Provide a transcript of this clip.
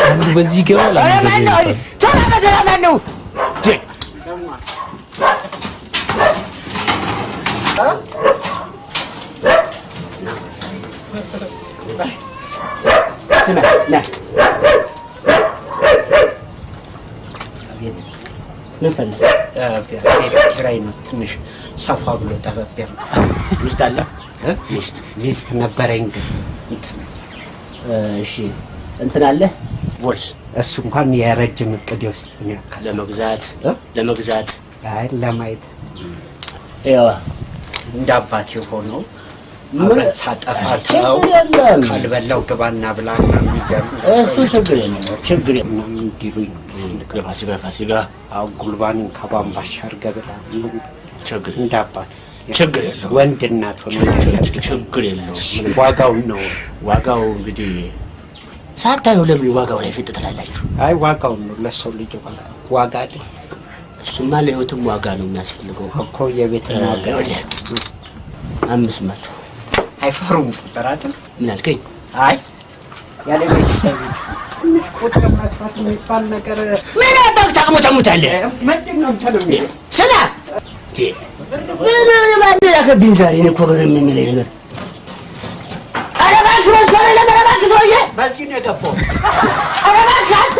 አንዱ በዚህ ይገባል አንዱ በዚህ ይገባል ተራመደናነው ነፈለ ኪራይ ነው ትንሽ ሰፋ ብሎ ጠበብ ያለ ሚስት አለ ሚስት ነበረኝ ግን እሺ እንትን አለ ቮልስ እሱ እንኳን የረጅም እቅድ ውስጥ ነው ለመግዛት አይ ለማየት ያው እንደ አባቴ ሆኖ መብራት ሳጠፋው ካልበላው ግባና ብላና የሚገርም እሱ ችግር የለም እንዲሉኝ ፋሲካ ጉልባን ከባምባሽ አርገብላ ችግር እንደ አባት ችግር የለው ወንድ እናት ሆኖ ችግር የለው ዋጋው ነው ዋጋው እንግዲህ ሳታዩ ለምን ዋጋው ላይ ፍጥ ትላላችሁ አይ ዋጋው ነው ለሰው ልጅ ዋጋ አይደል እሱማ ለህይወትም ዋጋ ነው የሚያስፈልገው እኮ የቤት ዋጋ 500 አይፈሩም ቁጥር አይደል ምን አልከኝ አይ ያለ ቤተሰብ ትንሽ ቁጥር ማጥፋት የሚባል ነገር ምን አባክ ታቅሞታሙታለህ ምንድነው ተለምኝ ስላ ምን ባንዳ ከቢን ዛሬ ነው ኮረም የሚለኝ ነገር አረባክ ወሰለ ለበረባክ ሰውዬ በዚህ ነው የገባው አረባክ